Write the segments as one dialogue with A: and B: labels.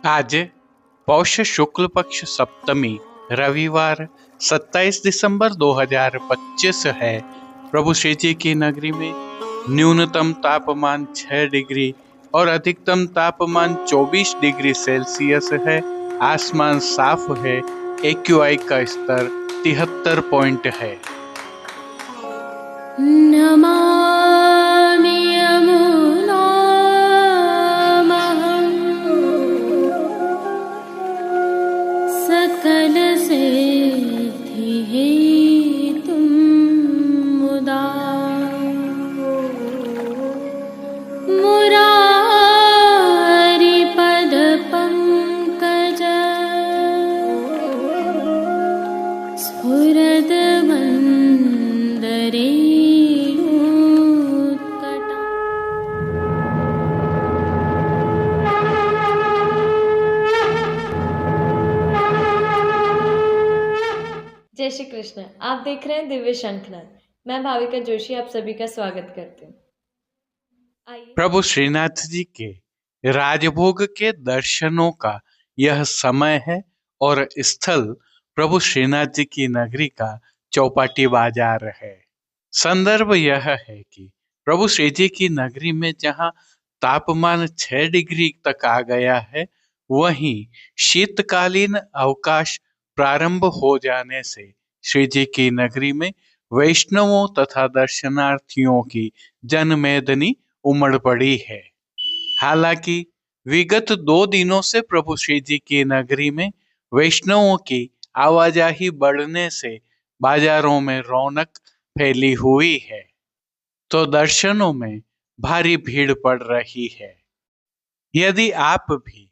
A: आज पौष शुक्ल पक्ष सप्तमी रविवार 27 दिसंबर 2025 है। प्रभु श्री जी की नगरी में न्यूनतम तापमान 6 डिग्री और अधिकतम तापमान 24 डिग्री सेल्सियस है। आसमान साफ है। AQI का स्तर 73 पॉइंट है।
B: नमामि यमुनामहं सकलसिद्धिहेतुं मुदा मुरारिपदपङ्कज स्फुरद्वन्दरे
C: जय श्री कृष्ण। आप देख रहे हैं दिव्य शंखनाद। मैं भाविका जोशी आप सभी का स्वागत करती हूँ। आइए
A: प्रभु श्रीनाथ जी के राजभोग के दर्शनों का यह समय है और स्थल प्रभु श्रीनाथ जी की नगरी का चौपाटी बाजार है। संदर्भ यह है कि प्रभु श्री जी की नगरी में जहाँ तापमान 6 डिग्री तक आ गया है, वहीं शीतकालीन अवकाश प्रारंभ हो जाने से श्री जी की नगरी में वैष्णवों तथा दर्शनार्थियों की जनमेदनी उमड़ पड़ी है। हालांकि विगत 2 दिनों से प्रभु श्री जी की नगरी में वैष्णवों की आवाजाही बढ़ने से बाजारों में रौनक फैली हुई है, तो दर्शनों में भारी भीड़ पड़ रही है। यदि आप भी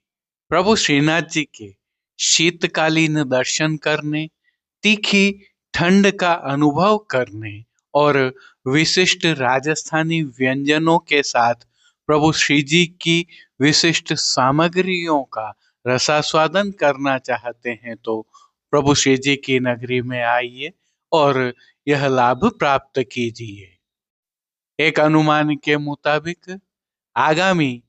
A: प्रभु श्रीनाथ जी के शीतकालीन दर्शन करने, तीखी ठंड का अनुभव करने और विशिष्ट राजस्थानी व्यंजनों के साथ प्रभु श्री जी की विशिष्ट सामग्रियों का रसास्वादन करना चाहते हैं, तो प्रभु श्री जी की नगरी में आइए और यह लाभ प्राप्त कीजिए। एक अनुमान के मुताबिक आगामी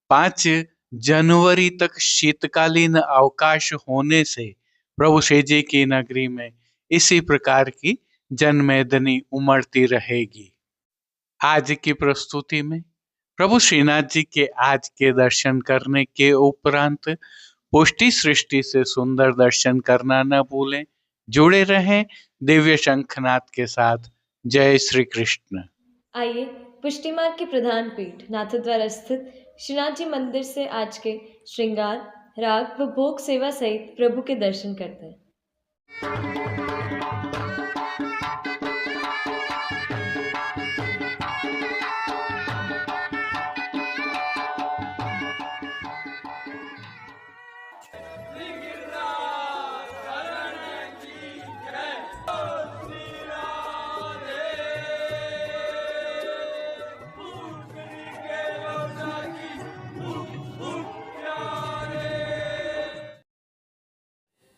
A: 5 जनवरी तक शीतकालीन अवकाश होने से प्रभु श्री जी की नगरी में इसी प्रकार की जनमेदनी उमड़ती रहेगी। आज की प्रस्तुति में प्रभु श्रीनाथ जी के आज के दर्शन करने के उपरांत पुष्टि सृष्टि से सुंदर दर्शन करना न भूलें। जुड़े रहें दिव्य शंखनाद के साथ। जय श्री कृष्ण।
C: आइए पुष्टि मार्ग की प्रधान पीठ नाथद्वारा स्थित श्रीनाथ जी मंदिर से आज के श्रृंगार, राग व भोग सेवा सहित प्रभु के दर्शन करते हैं।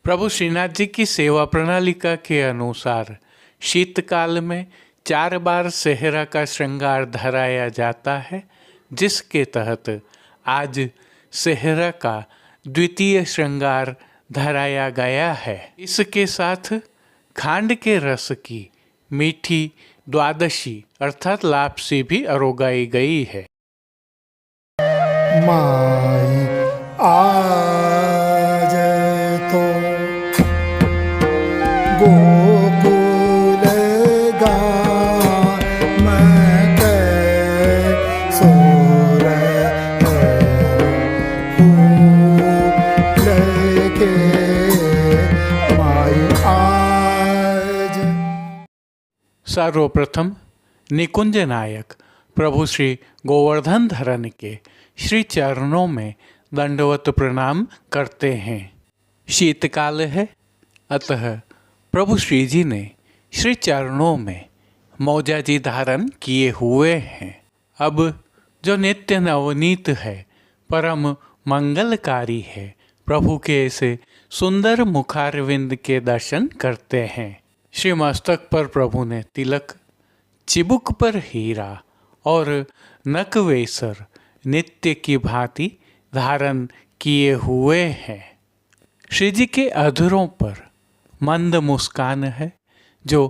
A: प्रभु श्रीनाथ जी की सेवा प्रणालिका के अनुसार शीतकाल में 4 बार सेहरा का श्रृंगार धराया जाता है, जिसके तहत आज सेहरा का द्वितीय श्रृंगार धराया गया है। इसके साथ खांड के रस की मीठी द्वादशी अर्थात लापसी भी अरोगाई गई है।
D: माई आज तो गोकुल गान मैं कैसोर फूल के माई आज।
A: सर्वप्रथम निकुंज नायक प्रभु श्री गोवर्धन धरन के श्री चरणों में दंडवत प्रणाम करते हैं। शीतकाल है, अतः प्रभु श्री जी ने श्री चरणों में मौजाजी धारण किए हुए हैं। अब जो नित्य नवनीत है, परम मंगलकारी है, प्रभु के ऐसे सुंदर मुखारविंद के दर्शन करते हैं। श्री मस्तक पर प्रभु ने तिलक, चिबुक पर हीरा और नकवेसर नित्य की भांति धारण किए हुए हैं। श्री जी के अधरों पर मंद मुस्कान है जो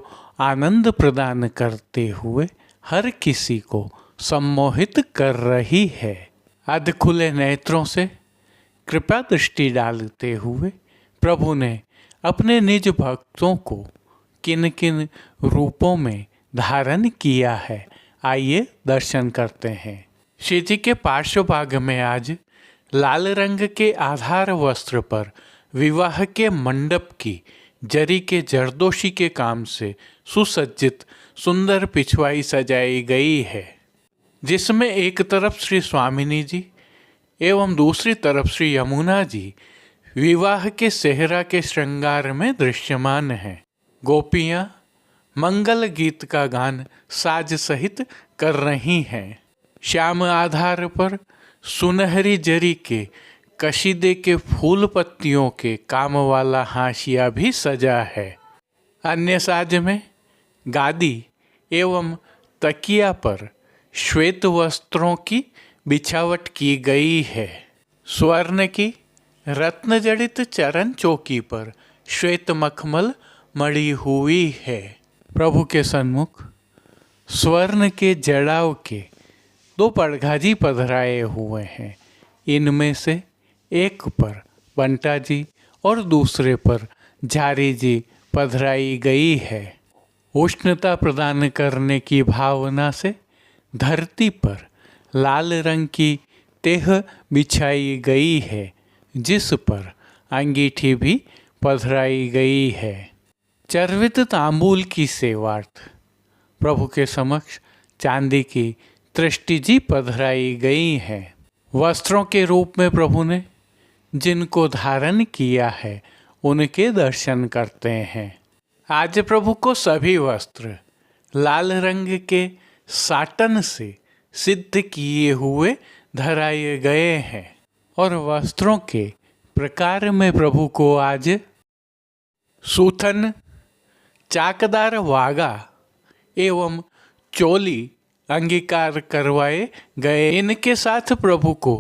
A: आनंद प्रदान करते हुए हर किसी को सम्मोहित कर रही है। अध खुले नेत्रों से कृपा दृष्टि डालते हुए प्रभु ने अपने निज भक्तों को किन किन रूपों में धारण किया है, आइए दर्शन करते हैं। श्री जी के पार्श्व भाग में आज लाल रंग के आधार वस्त्र पर विवाह के मंडप की जरी के जरदोशी के काम से सुसज्जित सुंदर पिछवाई सजाई गई है, जिसमें एक तरफ श्री स्वामिनी जी एवं दूसरी तरफ श्री यमुना जी विवाह के सेहरा के श्रृंगार में दृश्यमान हैं। गोपियां मंगल गीत का गान साज सहित कर रही हैं। श्याम आधार पर सुनहरी जरी के कशीदे के फूल पत्तियों के काम वाला हाशिया भी सजा है। अन्य साज में गादी एवं तकिया पर श्वेत वस्त्रों की बिछावट की गई है। स्वर्ण की रत्न जड़ित चरण चौकी पर श्वेत मखमल मड़ी हुई है। प्रभु के सन्मुख स्वर्ण के जड़ाव के 2 पड़घाजी पधराए हुए हैं। इनमें से एक पर बंटा जी और दूसरे पर झारी जी पधराई गई है। उष्णता प्रदान करने की भावना से धरती पर लाल रंग की तेह बिछाई गई है, जिस पर अंगीठी भी पधराई गई है। चर्वित तांबूल की सेवार्थ प्रभु के समक्ष चांदी की तृष्टि जी पधराई गई है। वस्त्रों के रूप में प्रभु ने जिनको धारण किया है उनके दर्शन करते हैं। आज प्रभु को सभी वस्त्र लाल रंग के साटन से सिद्ध किए हुए धराए गए हैं और वस्त्रों के प्रकार में प्रभु को आज सूथन, चाकदार वागा एवं चोली अंगीकार करवाए गए। इनके साथ प्रभु को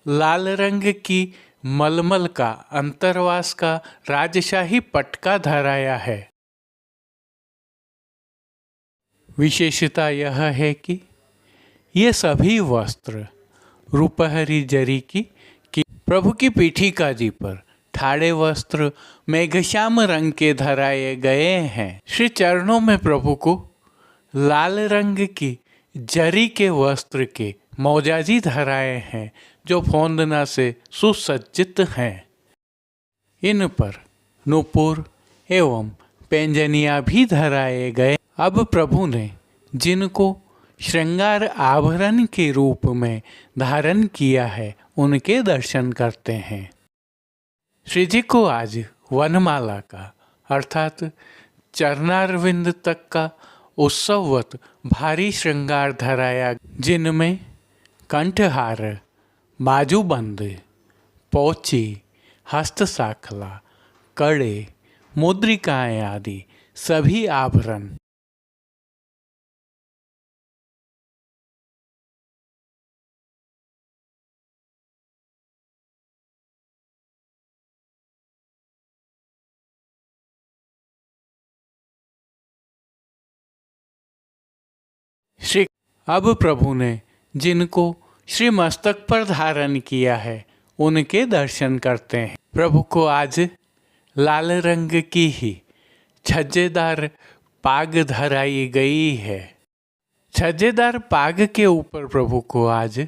A: लाल रंग की मलमल का अंतरवास का राजशाही पटका धराया है। विशेषता यह है कि ये सभी वस्त्र रूपहरी जरी की प्रभु की पीठिका जी पर ठाड़े वस्त्र मेघश्याम रंग के धराए गए हैं। श्री चरणों में प्रभु को लाल रंग की जरी के वस्त्र के मौजाजी धराए हैं, जो फोंदना से सुसज्जित हैं। इन पर नूपुर एवं पैंजनिया भी धराए गए। अब प्रभु ने जिनको श्रृंगार आभरण के रूप में धारण किया है उनके दर्शन करते हैं। श्री जी को आज वनमाला का अर्थात चरणारविंद तक का उत्सववत भारी श्रृंगार धराया, जिनमें कंठहार, बाजूबंद, पोची, हस्तसाखला, कड़े, मुद्रिकाएं आदि सभी आभरण श्री अब प्रभु ने जिनको श्री मस्तक पर धारण किया है उनके दर्शन करते हैं। प्रभु को आज लाल रंग की ही छज्जेदार पाग धराई गई है। छज्जेदार पाग के ऊपर प्रभु को आज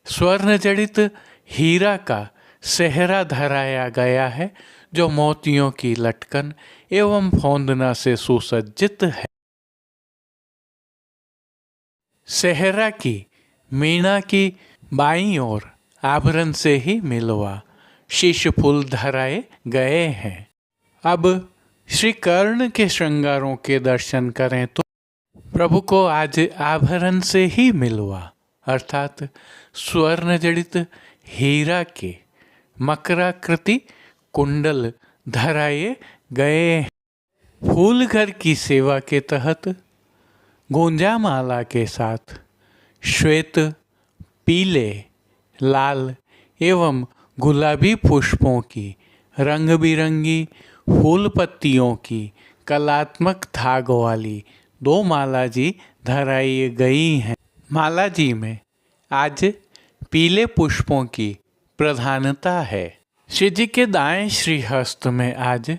A: स्वर्ण जड़ित हीरा का सेहरा धराया गया है, जो मोतियों की लटकन एवं फोंदना से सुसज्जित है। सेहरा की मीणा की बाईं ओर आभरण से ही मिलवा शीश फूल धराए गए हैं। अब श्री कर्ण के श्रृंगारों के दर्शन करें तो प्रभु को आज आभरण से ही मिलवा अर्थात स्वर्ण जड़ित हीरा के मकराकृति कुंडल धराए गए। फूल घर की सेवा के तहत गुंजा माला के साथ श्वेत, पीले, लाल एवं गुलाबी पुष्पों की, रंग बिरंगी फूल पत्तियों की कलात्मक धाग वाली 2 माला जी धराई गई हैं। माला जी में आज पीले पुष्पों की प्रधानता है। श्री जी के दाएं श्रीहस्त में आज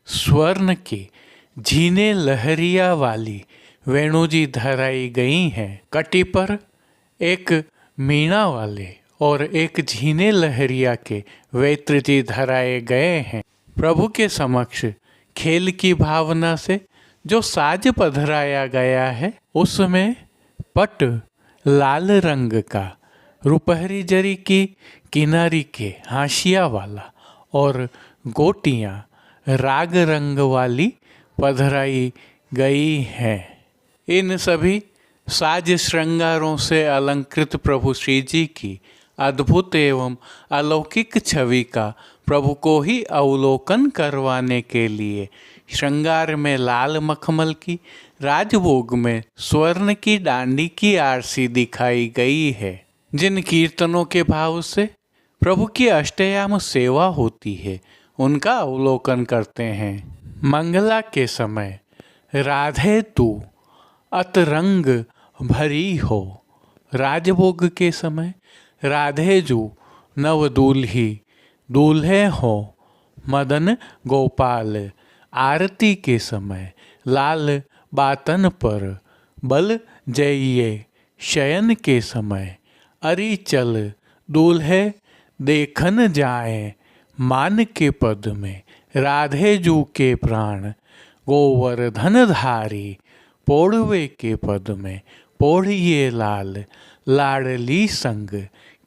A: स्वर्ण की झीने लहरिया वाली वेणु जी धराई गई हैं। कटी पर एक मीणा वाले और एक झीने लहरिया के वेत्र जी धराए गए हैं। प्रभु के समक्ष खेल की भावना से जो साज पधराया गया है उसमें पट लाल रंग का, रुपहरी जरी की किनारी के हाशिया वाला और गोटियां राग रंग वाली पधराई गई हैं। इन सभी साज श्रृंगारों से अलंकृत प्रभु श्री जी की अद्भुत एवं अलौकिक छवि का प्रभु को ही अवलोकन करवाने के लिए श्रृंगार में लाल मखमल की, राजभोग में स्वर्ण की डांडी की आरसी दिखाई गई है। जिन कीर्तनों के भाव से प्रभु की अष्टयाम सेवा होती है उनका अवलोकन करते हैं। मंगला के समय राधे तू अतरंग भरी हो, राजभोग के समय राधे जू नव दूल्ही दूल्हे हो, मदन गोपाल आरती के समय लाल बातन पर बल जइये, शयन के समय अरि चल दूल्हे देखन जाए, मान के पद में राधे जू के प्राण गोवर्धन धारी, पोड़वे के पद में पोड़िए लाल लाडली संग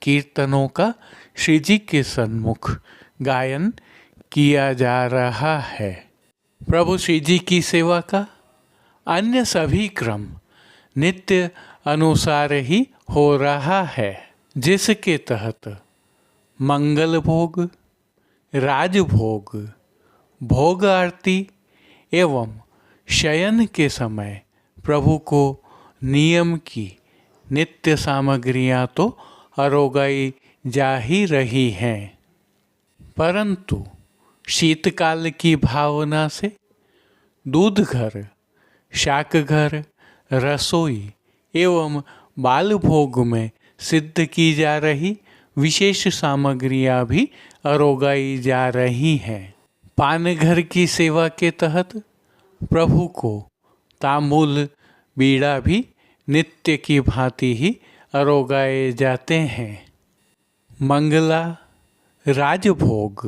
A: कीर्तनों का श्री जी के सन्मुख गायन किया जा रहा है। प्रभु श्री जी की सेवा का अन्य सभी क्रम नित्य अनुसार ही हो रहा है, जिसके तहत मंगल भोग, राजभोग, भोग आरती एवं शयन के समय प्रभु को नियम की नित्य सामग्रियां तो अरोगाई जा ही रही हैं, परंतु शीतकाल की भावना से दूध घर, शाक घर, रसोई एवं बाल भोग में सिद्ध की जा रही विशेष सामग्रियां भी अरोगाई जा रही हैं। पान घर की सेवा के तहत प्रभु को तांबूल बीड़ा भी नित्य की भांति ही अरोगाए जाते हैं। मंगला, राजभोग,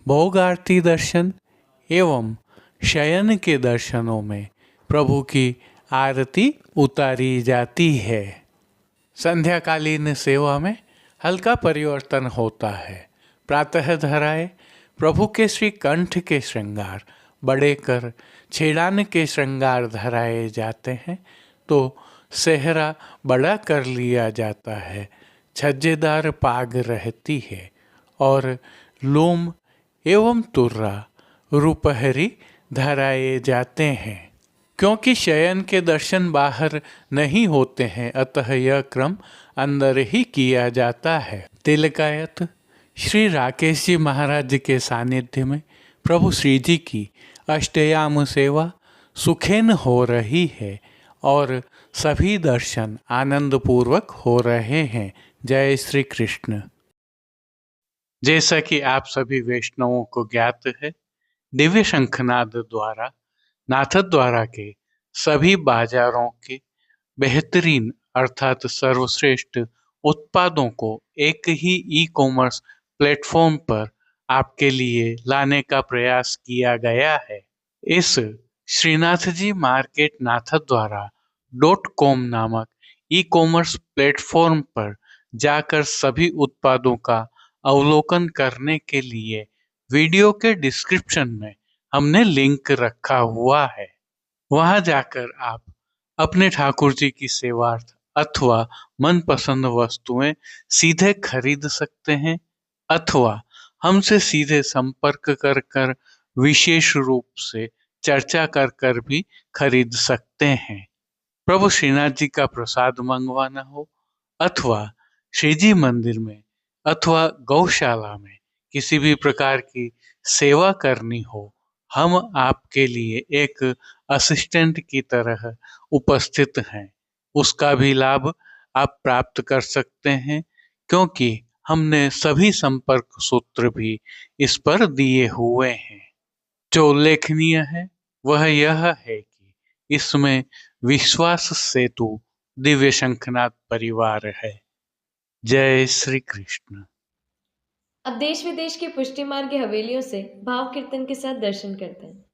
A: भोग आरती दर्शन एवं शयन के दर्शनों में प्रभु की आरती उतारी जाती है। संध्याकालीन सेवा में हल्का परिवर्तन होता है। प्रातः धराए प्रभु के श्री कंठ के श्रृंगार बड़े कर छेड़ान के श्रृंगार धराए जाते हैं, तो सेहरा बड़ा कर लिया जाता है, छज्जेदार पाग रहती है और लोम एवं तुर्रा रुपहरी धराए जाते हैं। क्योंकि शयन के दर्शन बाहर नहीं होते हैं, अतः यह क्रम अंदर ही किया जाता है। तिलकायत श्री राकेश जी महाराज के सानिध्य में प्रभु श्री जी की अष्टयाम सेवा सुखेन हो रही है और सभी दर्शन आनंद पूर्वक हो रहे हैं। जय श्री कृष्ण। जैसा कि आप सभी वैष्णवों को ज्ञात है, दिव्य शंखनाद द्वारा नाथद्वारा के सभी बाजारों के बेहतरीन अर्थात सर्वश्रेष्ठ उत्पादों को एक ही ई कॉमर्स प्लेटफॉर्म पर आपके लिए लाने का प्रयास किया गया है। इस श्रीनाथ जी मार्केट नाथद्वारा .com नामक ई कॉमर्स प्लेटफॉर्म पर जाकर सभी उत्पादों का अवलोकन करने के लिए वीडियो के डिस्क्रिप्शन में हमने लिंक रखा हुआ है। वहां जाकर आप अपने ठाकुर जी की सेवार्थ अथवा मनपसंद वस्तुएं सीधे खरीद सकते हैं अथवा हमसे सीधे संपर्क कर कर विशेष रूप से चर्चा कर कर भी खरीद सकते हैं। प्रभु श्रीनाथ जी का प्रसाद मंगवाना हो अथवा श्री जी मंदिर में अथवा गौशाला में किसी भी प्रकार की सेवा करनी हो, हम आपके लिए एक असिस्टेंट की तरह उपस्थित हैं। उसका भी लाभ आप प्राप्त कर सकते हैं, क्योंकि हमने सभी संपर्क सूत्र भी इस पर दिए हुए हैं। जो उल्लेखनीय है वह यह है कि इसमें विश्वास सेतु दिव्य शंखनाद परिवार है। जय श्री कृष्ण।
C: अब देश विदेश की पुष्टि मार्ग की हवेलियों से भाव कीर्तन के साथ दर्शन करते हैं।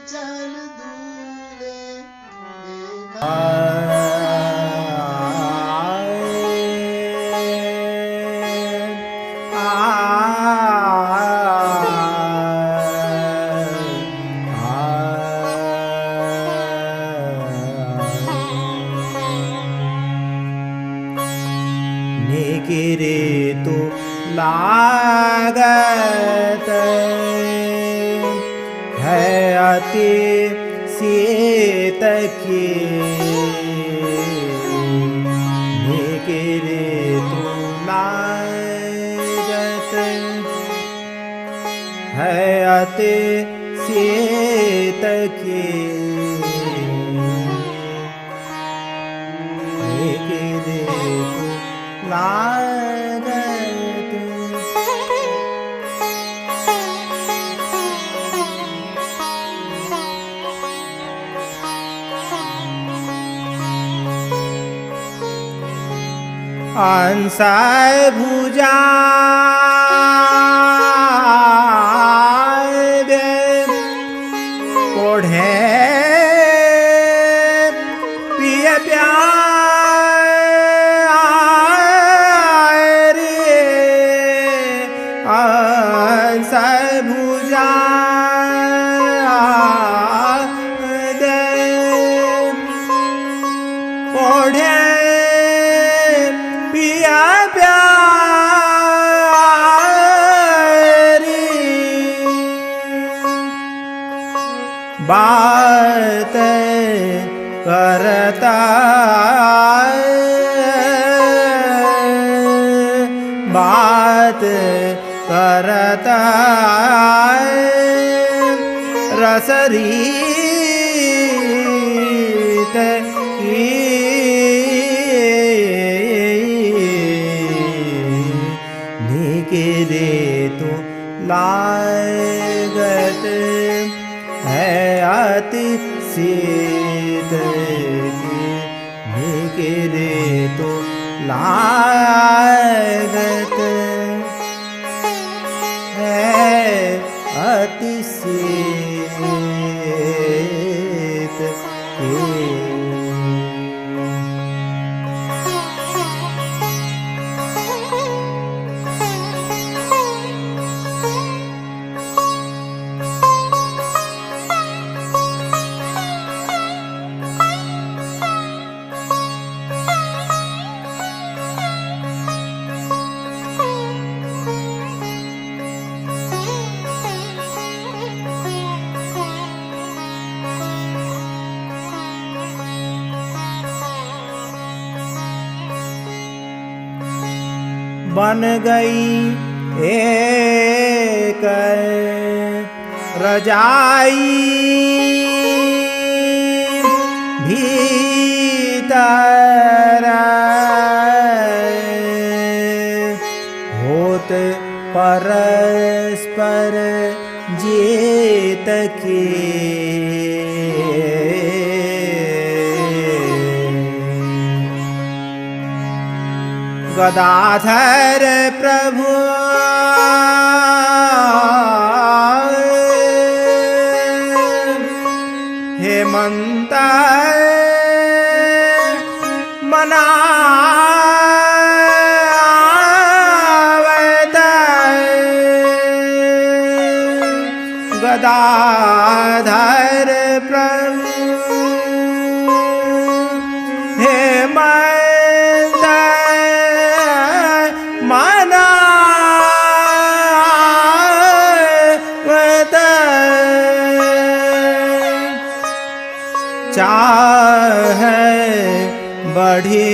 E: चल दूरे
D: निगिरे तो लागत है अति सीत की निगिरे तो लागत है अति सीत की निगिरे तो लागत अंसाय भुजा ओढ़े पिय प्यार अंसाय भुजा ओढ़े पिया प्यारी बात करता बात करता रसरीत की निगिरे तो लागत है अति सीत की निगिरे तो लागत है अति सीत की बन गई एक रजाई भीतर होत परस्पर जीत की गदाधर प्रभु हेमंत मनावत गदाधर प्रभु हेमंत मनावत चाह बढ़े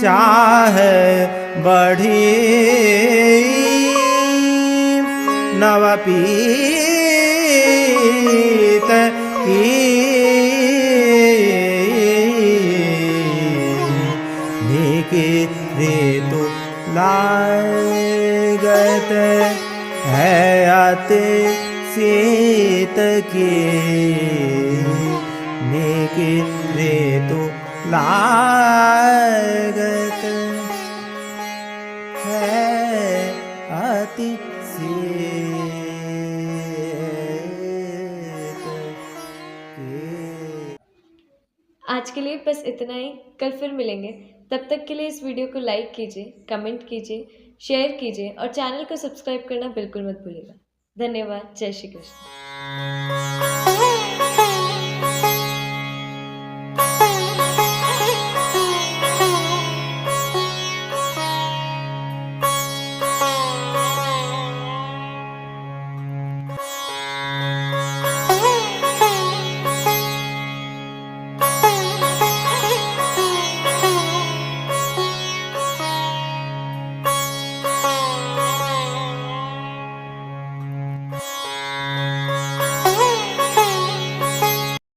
D: चाह बढ़े नवपीत की निगिरे तो लागत है अति सीत की निगिरे तो लागत है अति सीत
C: आज के लिए बस इतना ही। कल फिर मिलेंगे। तब तक के लिए इस वीडियो को लाइक कीजिए, कमेंट कीजिए, शेयर कीजिए और चैनल को सब्सक्राइब करना बिल्कुल मत भूलिएगा। धन्यवाद। जय श्री कृष्ण।